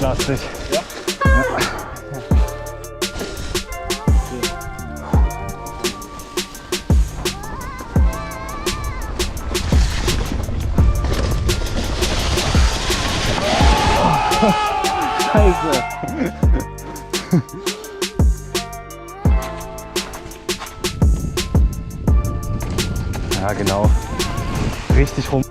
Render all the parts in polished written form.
abgetastet. Ja. Scheiße. Ja, genau. Richtig rum.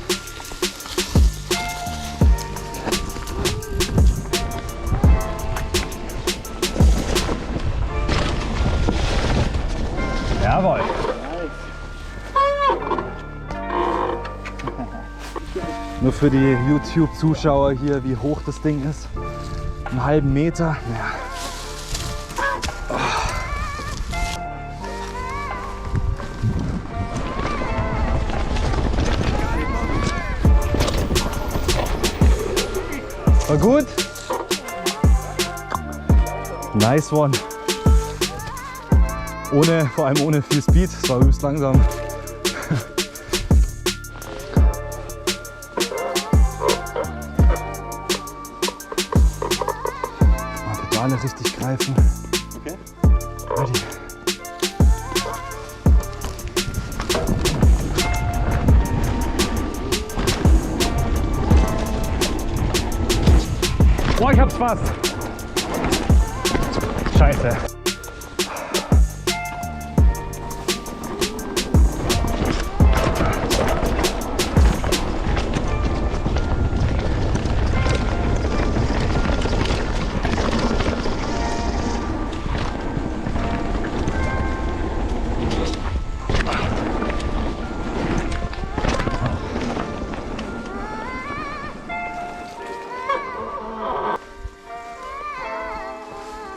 Jawohl. Nur für die YouTube-Zuschauer hier, wie hoch das Ding ist. Einen halben Meter. Ja. War gut? Nice one. Vor allem ohne viel Speed. Es war übelst langsam. Pedale richtig greifen. Okay. Ready. Boah, ich hab's fast. Scheiße.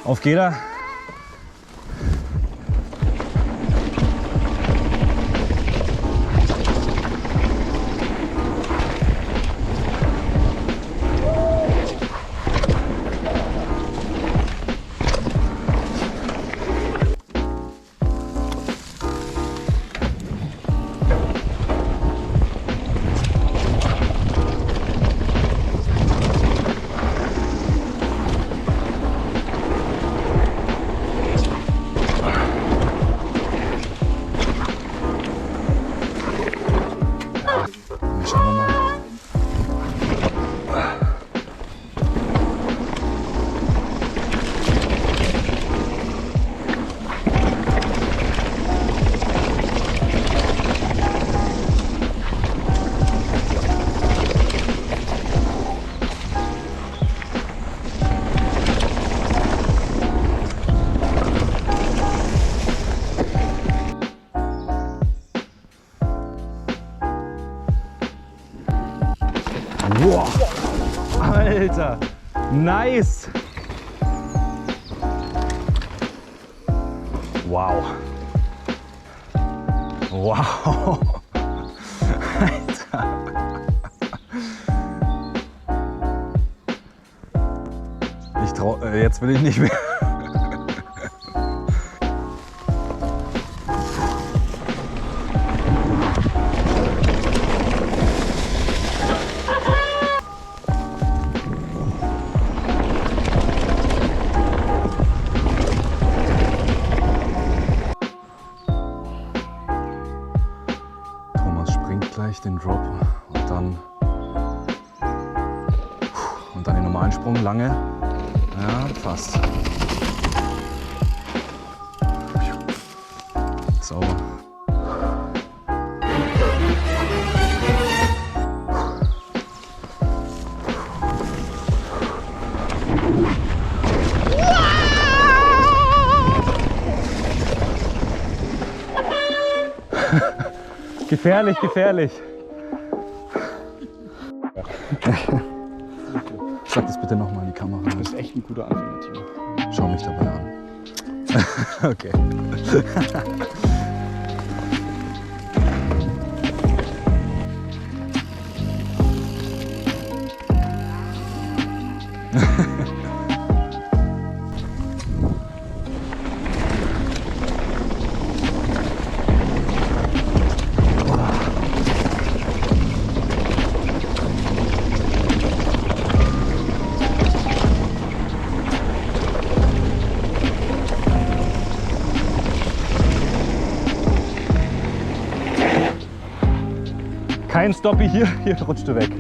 Auf geht er. Wow. Alter, nice. Wow. Wow. Alter. Jetzt will ich nicht mehr. Den Drop und dann den normalen Sprung, lange, ja, fast. Sauber. Gefährlich, gefährlich. Sag das bitte nochmal in die Kamera. Du bist echt ein guter Anfänger, Timo. Schau mich dabei an. Okay. Ein Stoppi hier rutscht du weg.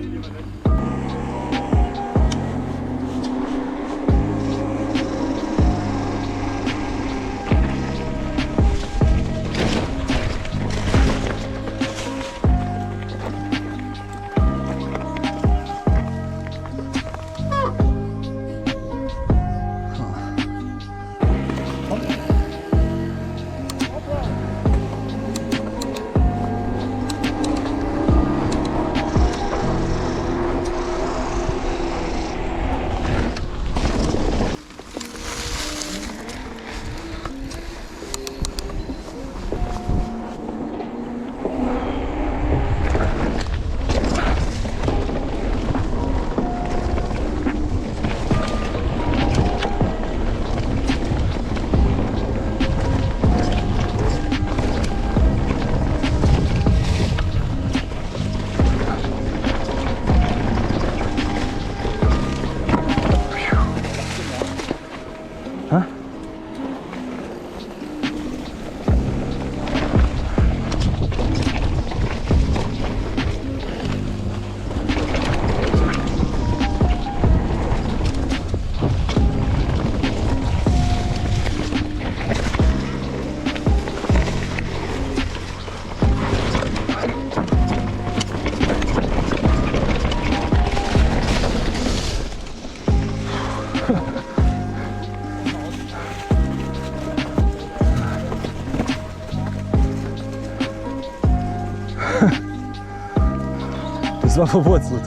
Das war verwurzelt.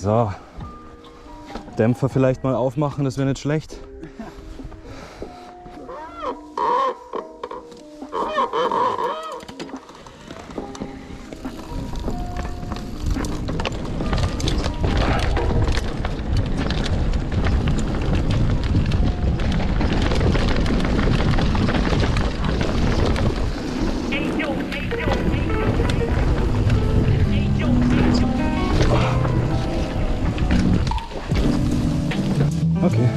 So, Dämpfer vielleicht mal aufmachen, das wäre nicht schlecht. Okay.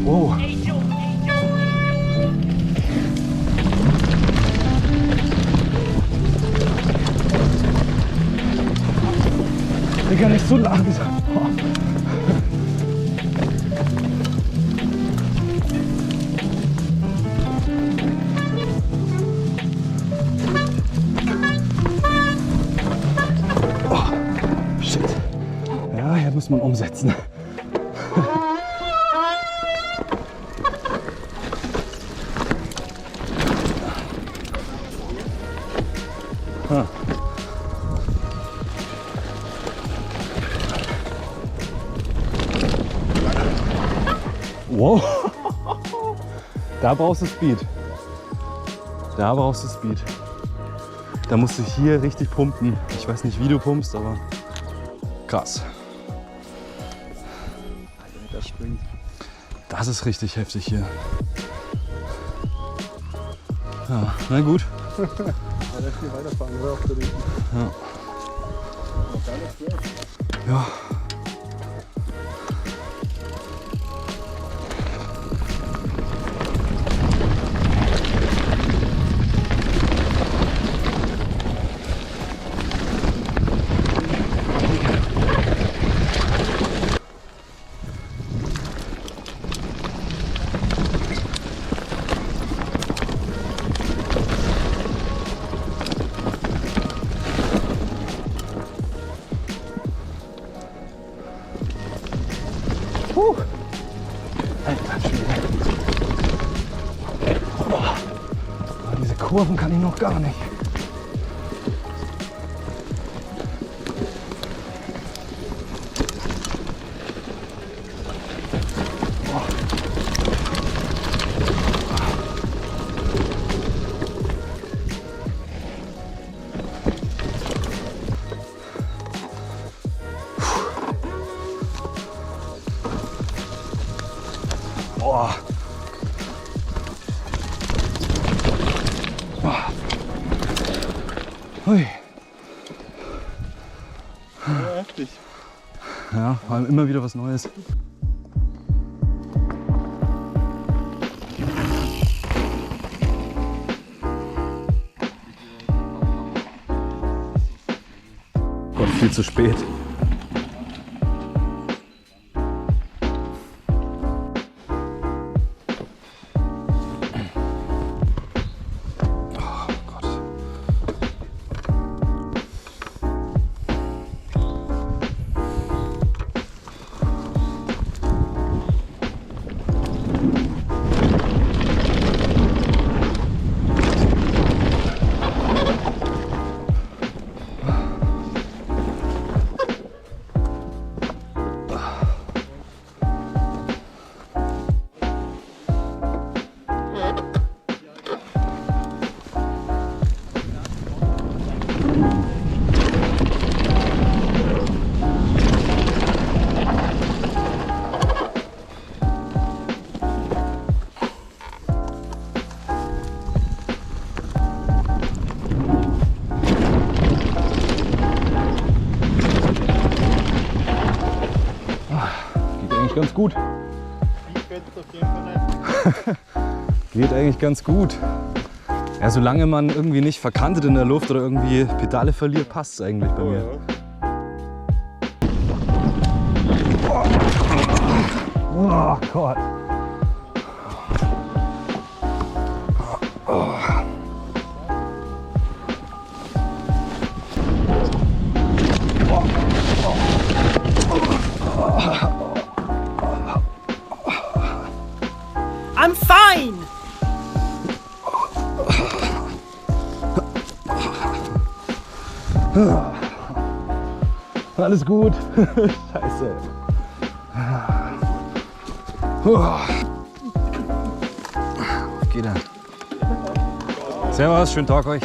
Wow. Digga, nicht so langsam. Oh, shit. Ja, hier muss man umsetzen. Wow, da brauchst du Speed. Da brauchst du Speed. Da musst du hier richtig pumpen. Ich weiß nicht, wie du pumpst, aber krass. Das springt. Das ist richtig heftig hier. Ja, na gut. Ja, da viel weiterfahren, oder? Auf der Linken. Ja. Ja. Kurven kann ich noch gar nicht. Boah. Hui. Ja, heftig. Ja, vor allem immer wieder was Neues. Gott, viel zu spät. Ganz gut. Geht eigentlich ganz gut. Ja, solange man irgendwie nicht verkantet in der Luft oder irgendwie Pedale verliert, passt es eigentlich bei mir. Oh Gott. I'm fine! Alles gut. Scheiße. Auf geht er. Servus, schönen Tag euch.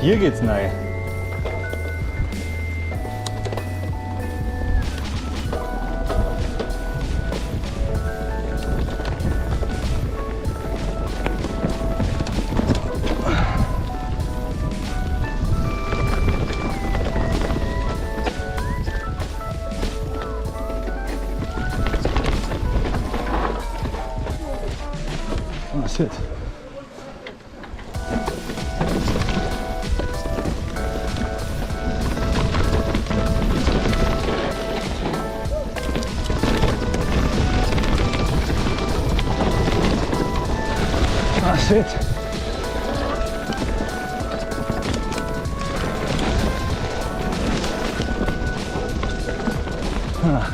Hier geht's rein. shit. Ah, shit. Ah.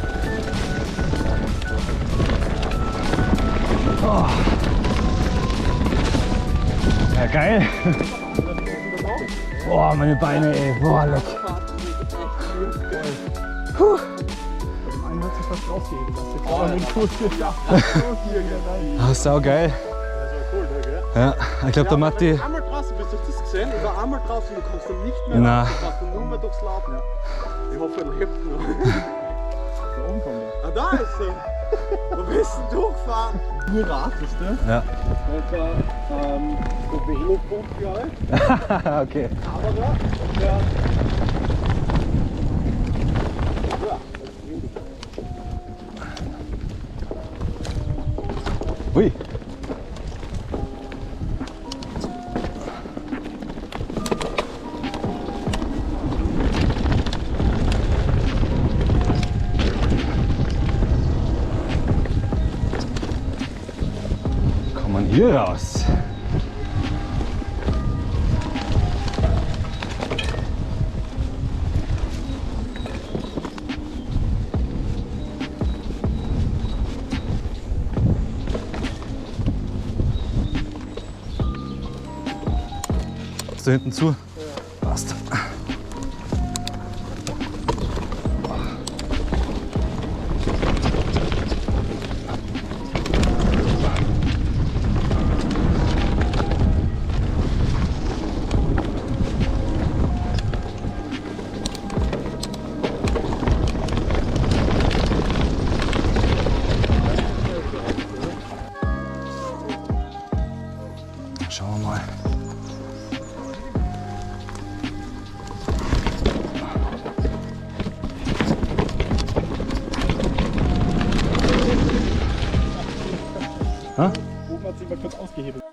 Oh. Ja, geil. Boah, meine Beine, ey. Boah, leck. Puh. Einen hat sich fast rausgeheben lassen. Oh, den Kurs Das ist sau geil. Ja, ich glaube, der Matti. Wenn du einmal draußen bist, hast du das gesehen? Ich war einmal draußen, du kommst dann nicht mehr Na. raus. Du kannst dann nur mehr durchs Laub. Ich hoffe, er lebt noch. Da oben kommt er. Ah, da ist er. Wo bist du durchgefahren? Nur ratest, ne? Ja. Das war der Velo-Punkt, glaube ich. Okay. Aber da, und der... Ja, Hui. Kommt man hier raus? Da hinten zu? Ja. Passt. Schauen wir mal. Oben hat sich mal kurz ausgehebelt.